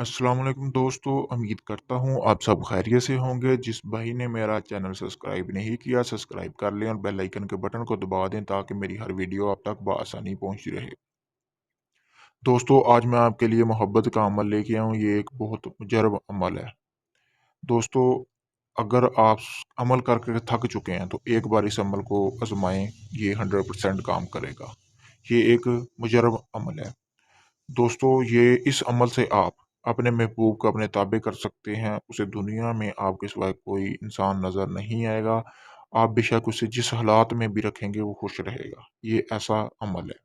अस्सलाम वालेकुम दोस्तों, उम्मीद करता हूँ आप सब खैरियत से होंगे। जिस भाई ने मेरा चैनल सब्सक्राइब नहीं किया, सब्सक्राइब कर लें और बेल आइकन के बटन को दबा दें ताकि मेरी हर वीडियो आप तक बआसानी पहुँचती रहे। दोस्तों, आज मैं आपके लिए मोहब्बत का अमल लेके आया हूँ। ये एक बहुत मुजरब अमल है। दोस्तों, अगर आप अमल करके थक चुके हैं तो एक बार इस अमल को आजमाएं। ये 100% काम करेगा। ये एक मुजरब अमल है। दोस्तों, ये इस अमल से आप अपने महबूब को अपने ताबे कर सकते हैं। उसे दुनिया में आपके सिवाय कोई इंसान नज़र नहीं आएगा। आप बेशक उसे जिस हालात में भी रखेंगे वो खुश रहेगा। ये ऐसा अमल है।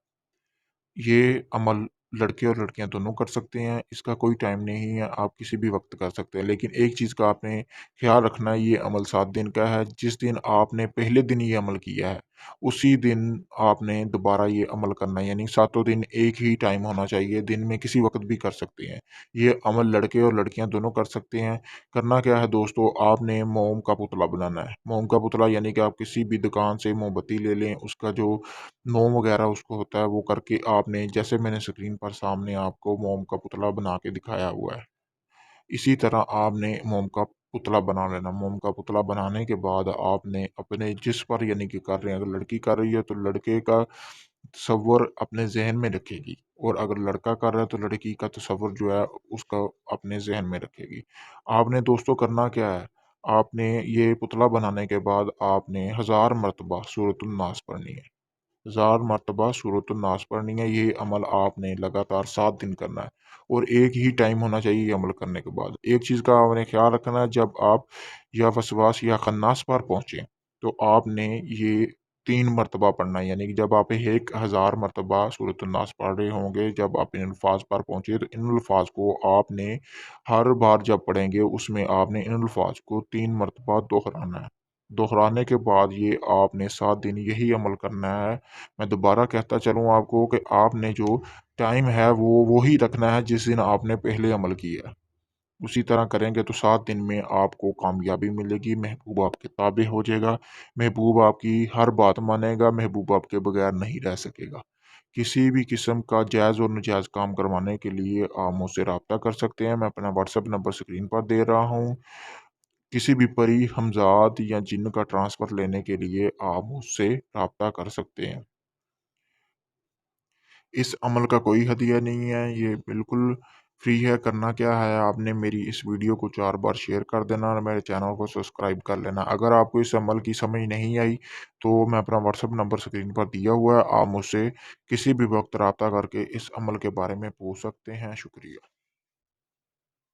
ये अमल लड़के और लड़कियां दोनों कर सकते हैं। इसका कोई टाइम नहीं है, आप किसी भी वक्त कर सकते हैं। लेकिन एक चीज़ का आपने ख्याल रखना है, ये अमल 7 दिन का है। जिस दिन आपने पहले दिन ये अमल किया है, उसी दिन आपने दोबारा ये अमल करना है। यानी सातों दिन एक ही टाइम होना चाहिए, दिन में किसी वक्त भी कर सकते हैं। ये अमल लड़के और लड़कियां दोनों कर सकते हैं। करना क्या है दोस्तों, आपने मोम का पुतला बनाना है। मोम का पुतला यानी कि आप किसी भी दुकान से मोमबत्ती ले लें, उसका जो मोम वगैरह उसको होता है वो करके आपने, जैसे मैंने स्क्रीन पर सामने आपको मोम का पुतला बना के दिखाया हुआ है, इसी तरह आपने मोम का पुतला बना लेना। मोम का पुतला बनाने के बाद आपने अपने जिस पर यानी कि कर रहे हैं, अगर लड़की कर रही है तो लड़के का तसव्वुर अपने ज़हन में रखेगी, और अगर लड़का कर रहा है तो लड़की का तसव्वुर जो है उसका अपने ज़हन में रखेगी। आपने दोस्तों करना क्या है, आपने ये पुतला बनाने के बाद आपने 1000 मर्तबा सूरतुल नास पढ़नी है। 1000 मर्तबा सूरतुल नास पढ़नी है। ये अमल आपने लगातार 7 दिन करना है, और एक ही टाइम होना चाहिए ये अमल करने के बाद। एक चीज़ का आपने ख्याल रखना है, जब आप या वसवास या खन्नास पर पहुँचे तो आपने ये 3 मर्तबा पढ़ना है। यानी कि जब आप एक 1000 मर्तबा सूरतुल नास पढ़ रहे होंगे, जब आप इन अल्फाज पर पहुँचे तो इन अल्फाज को आपने हर बार जब पढ़ेंगे उसमें आपने इन अल्फाज को 3 मर्तबा दोहराना है। दोहराने के बाद ये आपने 7 दिन यही अमल करना है। मैं दोबारा कहता चलूँ आपको कि आपने जो टाइम है वो ही रखना है जिस दिन आपने पहले अमल किया है। उसी तरह करेंगे तो 7 दिन में आपको कामयाबी मिलेगी, महबूब आपके ताबे हो जाएगा, महबूब आपकी हर बात मानेगा, महबूब आपके बगैर नहीं रह सकेगा। किसी भी किस्म का जायज़ और नाजायज़ काम करवाने के लिए आप मुझसे राब्ता कर सकते हैं। मैं अपना व्हाट्सएप नंबर स्क्रीन पर दे रहा हूँ। किसी भी परी, हमज़ाद या जिन्न का ट्रांसफ़र लेने के लिए आप मुझसे राब्ता कर सकते हैं। इस अमल का कोई हदिया नहीं है, ये बिल्कुल फ्री है। करना क्या है, आपने मेरी इस वीडियो को 4 बार शेयर कर देना और मेरे चैनल को सब्सक्राइब कर लेना। अगर आपको इस अमल की समझ नहीं आई, तो मैं अपना व्हाट्सएप नंबर स्क्रीन पर दिया हुआ है, आप मुझसे किसी भी वक़्त राब्ता करके इस अमल के बारे में पूछ सकते हैं। शुक्रिया।